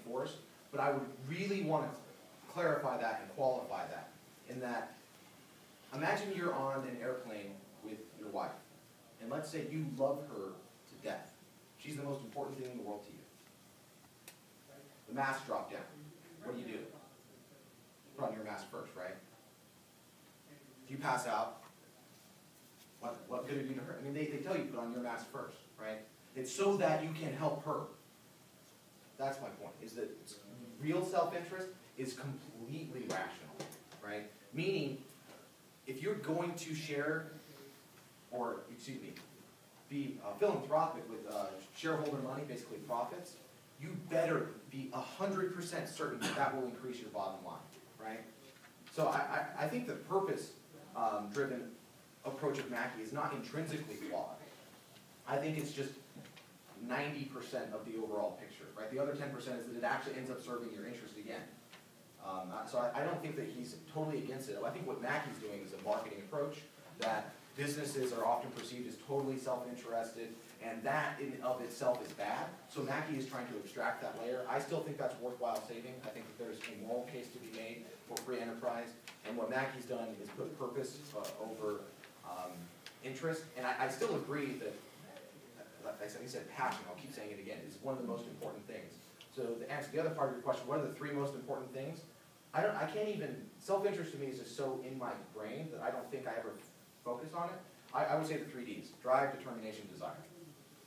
force, but I would really want to clarify that and qualify that, in that, imagine you're on an airplane with your wife, and let's say you love her to death. She's the most important thing in the world to you. The mask dropped down. What do? Put on your mask first, right? If you pass out, what good are you to her? I mean, they tell you put on your mask first, right? It's so that you can help her. That's my point, is that real self-interest is completely rational, right? Meaning, if you're going to share, or, excuse me, be philanthropic with shareholder money, basically profits, you better be 100% certain that that will increase your bottom line, right? So I think the purpose-driven approach of Mackey is not intrinsically flawed. I think it's just 90% of the overall picture, right? The other 10% is that it actually ends up serving your interest again. So I don't think that he's totally against it. I think what Mackey's doing is a marketing approach that businesses are often perceived as totally self-interested, and that in of itself is bad. So Mackey is trying to extract that layer. I still think that's worthwhile saving. I think that there's a moral case to be made for free enterprise, and what Mackey's done is put purpose over interest. And I still agree that, like I said, passion, I'll keep saying it again, is one of the most important things. So to answer the other part of your question, what are the three most important things? I can't even, self-interest to me is just so in my brain that I don't think I ever focus on it. I would say the 3 Ds: drive, determination, desire.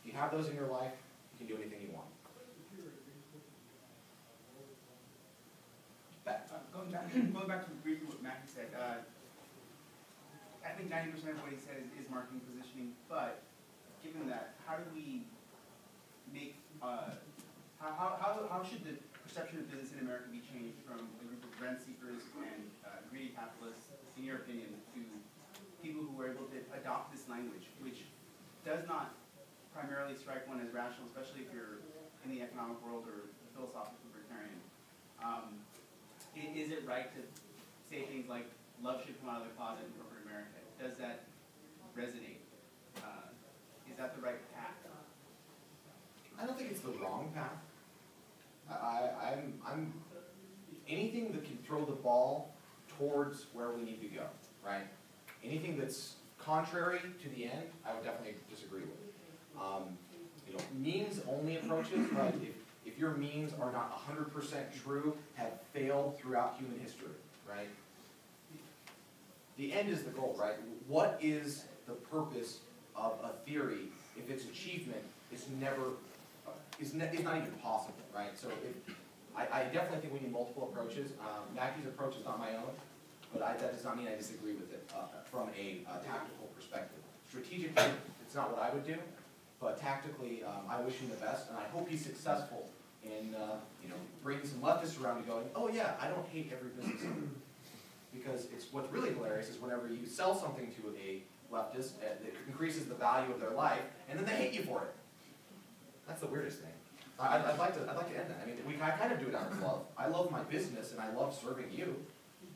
If you have those in your life, you can do anything you want. Going back to briefly what Mackey said, I think 90% of what he said is marketing positioning, but given that, how do we make, how should the perception of business in America be changed from a group of rent seekers and greedy capitalists, in your opinion, to people who were able to adopt this language, which does not primarily strike one as rational, especially if you're in the economic world or a philosophical libertarian? Is it right to say things like, love should come out of the closet in corporate America? Does that resonate? Is that the right path? I don't think it's the wrong path. I'm anything that can throw the ball towards where we need to go, right? Anything that's contrary to the end, I would definitely disagree with. Means-only approaches, right? If your means are not 100% true, have failed throughout human history, right? The end is the goal, right? What is the purpose of a theory if its achievement is not even possible, right? So I definitely think we need multiple approaches. Mackey's approach is not my own, but that does not mean I disagree with it from a tactical perspective. Strategically, it's not what I would do, but tactically, I wish him the best, and I hope he's successful in bringing some leftists around and going, oh yeah, I don't hate every business owner. Because what's really hilarious is whenever you sell something to a leftist, it increases the value of their life, and then they hate you for it. That's the weirdest thing. I'd like to end that. I mean, I kind of do it out of love. I love my business, and I love serving you.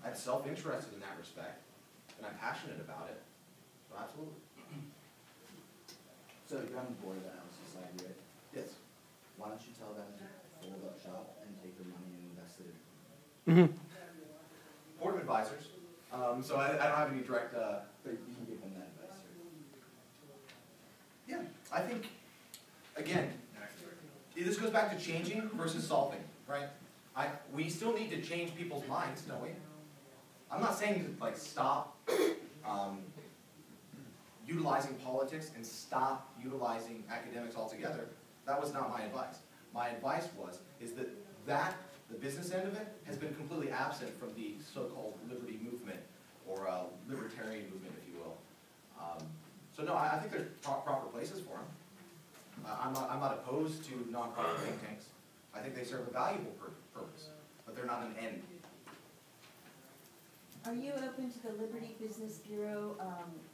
I'm self-interested in that respect, and I'm passionate about it. So absolutely. So you're on the board of the House Society, right? Yes. Why don't you tell them to fold up shop and take their money and invest it in? Board of Advisors. So I don't have any direct... But you can give them that advice, Yeah, I think, again, this goes back to changing versus solving, right? We still need to change people's minds, don't we? I'm not saying to stop utilizing politics and stop utilizing academics altogether. That was not my advice. My advice is that the business end of it has been completely absent from the so-called liberty movement, or libertarian movement, if you will. So no, I think there's proper places for them. I'm not opposed to nonprofit think tanks. I think they serve a valuable purpose, but they're not an end. Are you open to the Liberty Business Bureau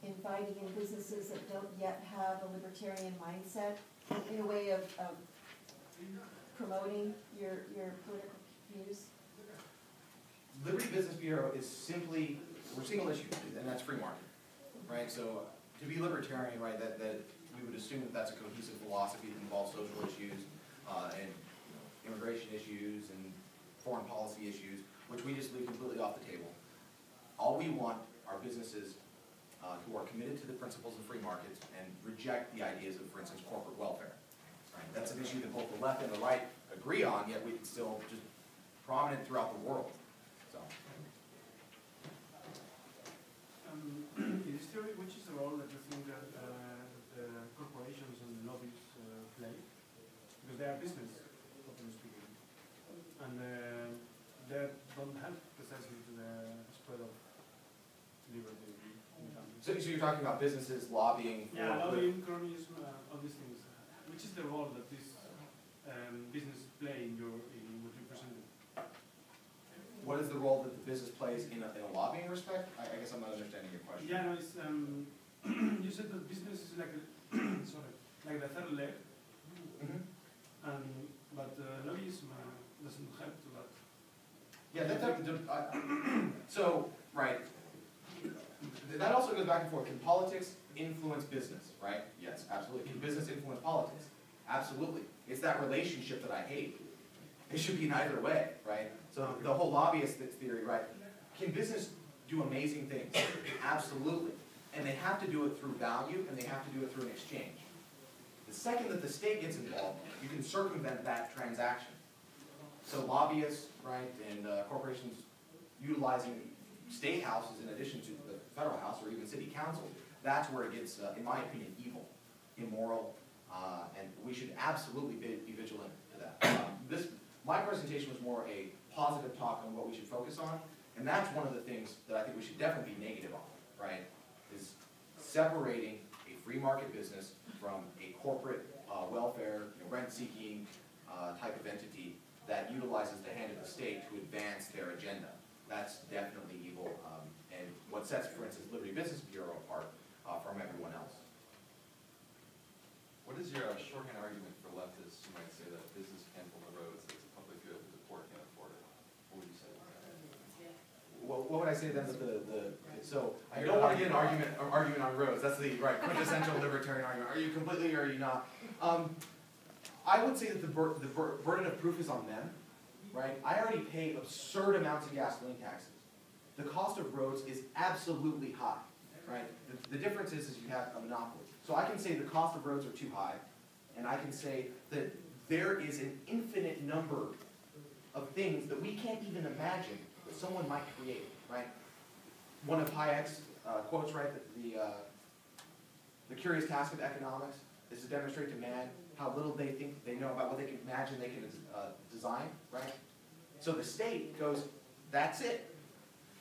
inviting in businesses that don't yet have a libertarian mindset in a way of promoting your political views? Liberty Business Bureau is simply, we're single issue, and that's free market, right? So to be libertarian, right, that we would assume that that's a cohesive philosophy that involves social issues and immigration issues and foreign policy issues, which we just leave completely off the table. All we want are businesses who are committed to the principles of free markets and reject the ideas of, for instance, corporate welfare. Right? That's an issue that both the left and the right agree on, yet it's still just prominent throughout the world. So, In this theory, which is the role that you think that the corporations and lobbies play? Because they are business, openly speaking, and they don't help precisely to the spread of liberty in the country. so you're talking about businesses lobbying for... Yeah, lobbying, cronyism, all these things. Which is the role that this business play in what you presented? What is the role that the business plays in a lobbying respect? I guess I'm not understanding your question. Yeah, no, it's you said that business is like a sorry, like the third leg, Mhm. but lobbyism doesn't help to that. Yeah, so, right. That also goes back and forth. Can politics influence business, right? Yes, absolutely. Can business influence politics? Absolutely. It's that relationship that I hate. It should be neither way, right? So the whole lobbyist theory, right? Can business do amazing things? Absolutely. And they have to do it through value, and they have to do it through an exchange. The second that the state gets involved, you can circumvent that transaction. So lobbyists, right, and corporations utilizing state houses in addition to the federal house or even city council, that's where it gets, in my opinion, evil, immoral, and we should absolutely be vigilant to that. My presentation was more a positive talk on what we should focus on, and that's one of the things that I think we should definitely be negative on, right, is separating a free market business from a corporate welfare, rent-seeking type of entity that utilizes the hand of the state to advance their agenda. That's definitely evil, and what sets, for instance, Liberty Business Bureau apart from everyone else. What is your shorthand argument for leftists who might say that business can't build the roads, that it's a public good, but the poor can't afford it? What would you say to that? Well, what would I say then? So I don't want to get an argument on roads. That's the quintessential libertarian argument. Are you completely or are you not? I would say that the burden of proof is on them, right? I already pay absurd amounts of gasoline taxes. The cost of roads is absolutely high, right? The difference is you have a monopoly. So I can say the cost of roads are too high, and I can say that there is an infinite number of things that we can't even imagine that someone might create, right? One of Hayek's quotes, right, that the curious task of economics is to demonstrate to man how little they think they know about what they can imagine they can design, right? So the state goes, that's it.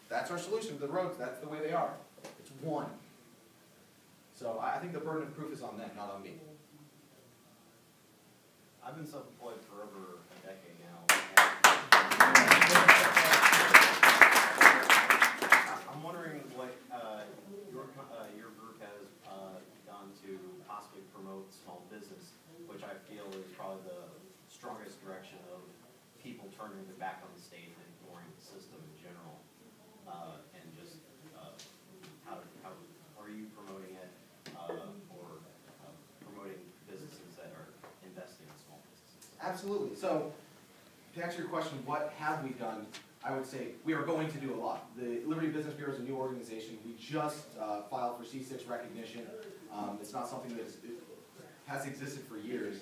That's our solution to the roads. That's the way they are. It's one. So I think the burden of proof is on them, not on me. I've been self-employed for over a decade now. I'm wondering what your group has done to possibly promote small business, which I feel is probably the strongest direction of people turning their back on the state and ignoring the system in general. And just how are you promoting it or promoting businesses that are investing in small businesses? Absolutely. So to answer your question, what have we done? I would say we are going to do a lot. The Liberty Business Bureau is a new organization. We just filed for C6 recognition. It's not something that has existed for years.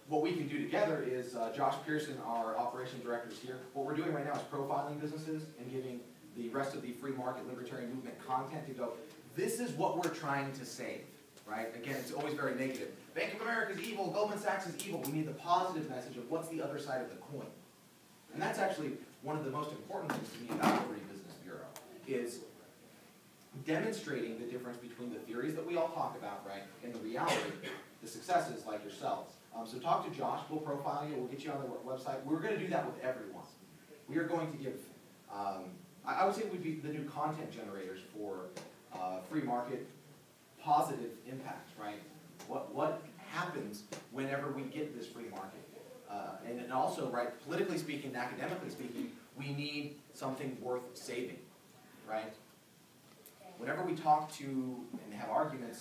What we can do together is, Josh Pearson, our operations director, is here. What we're doing right now is profiling businesses and giving the rest of the free market libertarian movement content to go, this is what we're trying to save, right? Again, it's always very negative. Bank of America is evil, Goldman Sachs is evil. We need the positive message of what's the other side of the coin. And that's actually one of the most important things to me about Liberty Business Bureau, is demonstrating the difference between the theories that we all talk about, right, and the reality, the successes like yourselves. So talk to Josh, we'll profile you, we'll get you on the website. We're going to do that with everyone. We are going to give, I would say we'd be the new content generators for free market positive impact, right? What happens whenever we get this free market? And also, right, politically speaking, academically speaking, we need something worth saving, right? Whenever we talk to and have arguments